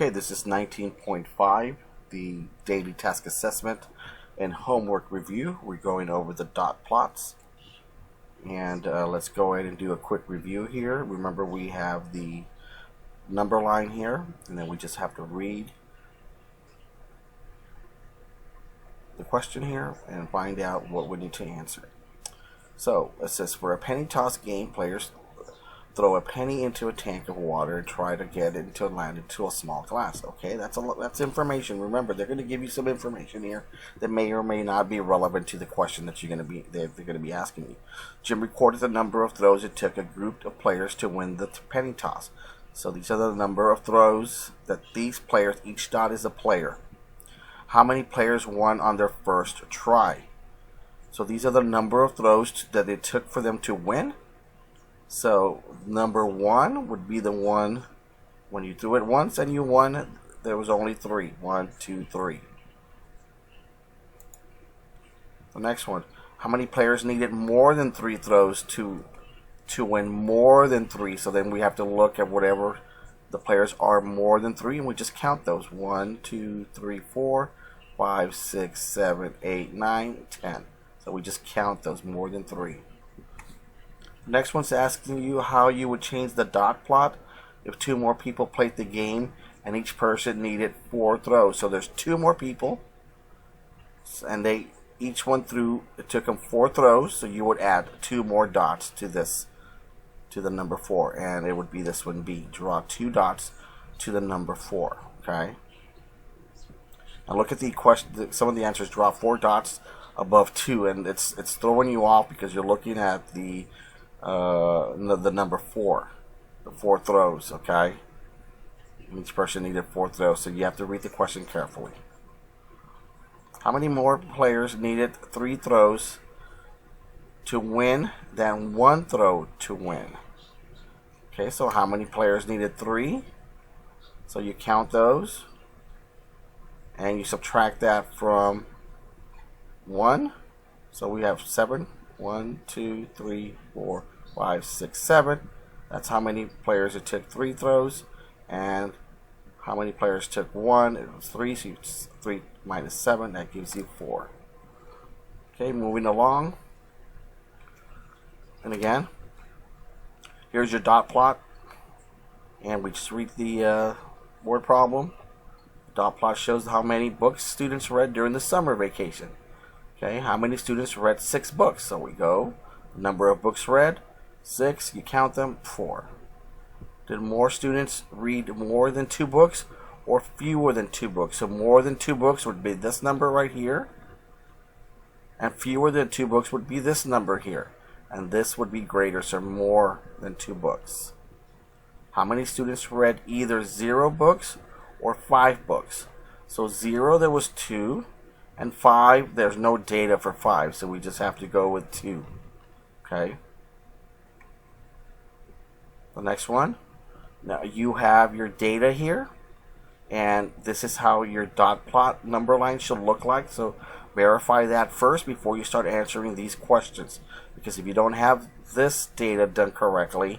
Okay, this is 19.5, the daily task assessment and homework review. We're going over the dot plots. And let's go ahead and do a quick review here. Remember, we have the number line here, and then we just have to read the question here and find out what we need to answer. So it says, for a penny toss game, players throw a penny into a tank of water and try to get it to land into a small glass. Okay, that's information. Remember, they're going to give you some information here that may or may not be relevant to the question that they're going to be asking you. Jim recorded the number of throws it took a group of players to win the penny toss. So these are the number of throws that these players, each dot is a player. How many players won on their first try? So these are the number of throws that it took for them to win. So number one would be the one when you threw it once and you won. There was only three. 1, 2, 3. The next one. How many players needed more than 3 throws to win more than 3? So then we have to look at whatever the players are more than 3, and we just count those. 1, 2, 3, 4, 5, 6, 7, 8, 9, 10. So we just count those more than 3. Next one's asking you how you would change the dot plot if 2 more people played the game and each person needed 4 throws. So there's 2 more people, and they each one threw. It took them 4 throws. So you would add 2 more dots to this, to the number 4, and it would be this one B. Draw 2 dots to the number 4. Okay. Now look at the question. Some of the answers draw 4 dots above 2, and it's throwing you off because you're looking at the number 4, the 4 throws. Okay, each person needed 4 throws, so you have to read the question carefully. How many more players needed 3 throws to win than 1 throw to win? Okay, so how many players needed 3? So you count those and you subtract that from 1. So we have 7. 1, 2, 3, 4, 5, 6, 7. That's how many players it took 3 throws. And how many players took 1? It was 3. So 3 minus 7, that gives you 4. Okay, moving along. And again, here's your dot plot. And we just read the word problem. Dot plot shows how many books students read during the summer vacation. Okay, how many students read 6 books? So we go, number of books read, 6, you count them, 4. Did more students read more than 2 books or fewer than 2 books? So more than 2 books would be this number right here, and fewer than 2 books would be this number here, and this would be greater, so more than 2 books. How many students read either 0 books or 5 books? So 0, there was 2. And 5, there's no data for 5, so we just have to go with 2. Okay. The next one. Now you have your data here, and this is how your dot plot number line should look like. So verify that first before you start answering these questions, because if you don't have this data done correctly,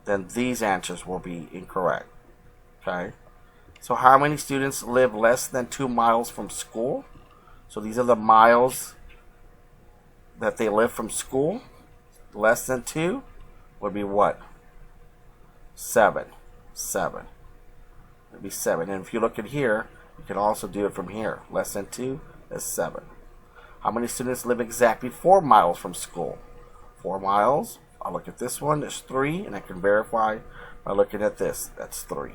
then these answers will be incorrect. Okay. So how many students live less than 2 miles from school? So these are the miles that they live from school. Less than 2 would be what? 7. 7. It would be 7. And if you look at here, you can also do it from here. Less than 2 is 7. How many students live exactly 4 miles from school? 4 miles. I'll look at this one. There's 3, and I can verify by looking at this. That's 3.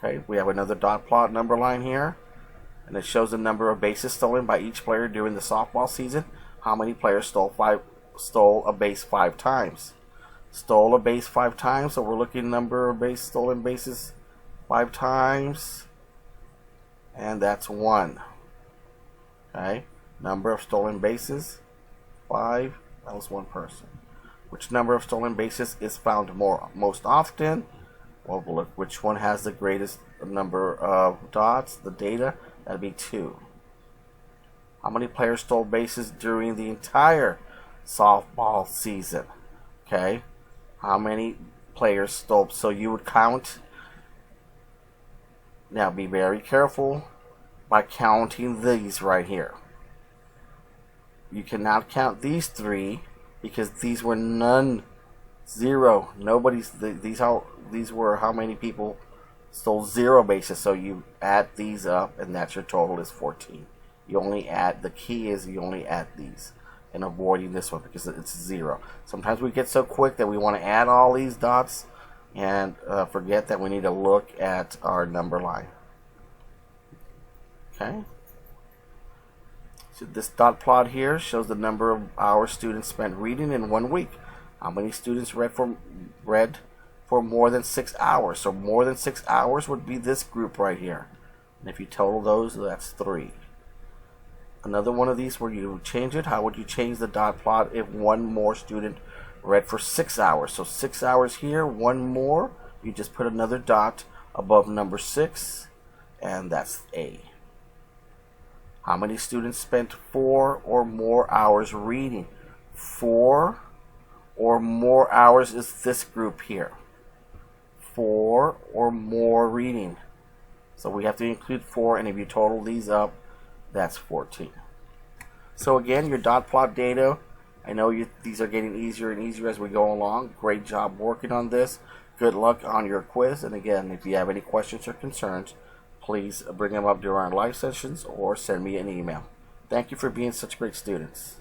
Okay, we have another dot plot number line here, and it shows the number of bases stolen by each player during the softball season. How many players stole a base 5 times? Stole a base 5 times, so we're looking at number of stolen bases 5 times, and that's 1. Okay, number of stolen bases 5. That was 1 person. Which number of stolen bases is found most often? Well, look, which one has the greatest number of dots, the data? That'd be 2. How many players stole bases during the entire softball season? Okay. How many players stole. So you would count. Now be very careful by counting these right here. You cannot count these 3 because these were none, 0. Nobody's. These were how many people stole 0 bases. So you add these up, and that's your total is 14. You only add. The key is you only add these, and avoiding this one because it's 0. Sometimes we get so quick that we want to add all these dots and forget that we need to look at our number line. Okay. So this dot plot here shows the number of hours students spent reading in 1 week. How many students read for more than 6 hours? So more than 6 hours would be this group right here. And if you total those, that's 3. Another one of these where you change it. How would you change the dot plot if one more student read for 6 hours? So 6 hours here, one more. You just put another dot above number 6, and that's A. How many students spent 4 or more hours reading? 4 or more hours is this group here. 4 or more reading. So we have to include 4, and if you total these up, that's 14. So again, your dot plot data, I know these are getting easier and easier as we go along. Great job working on this. Good luck on your quiz. And again, if you have any questions or concerns, please bring them up during our live sessions or send me an email. Thank you for being such great students.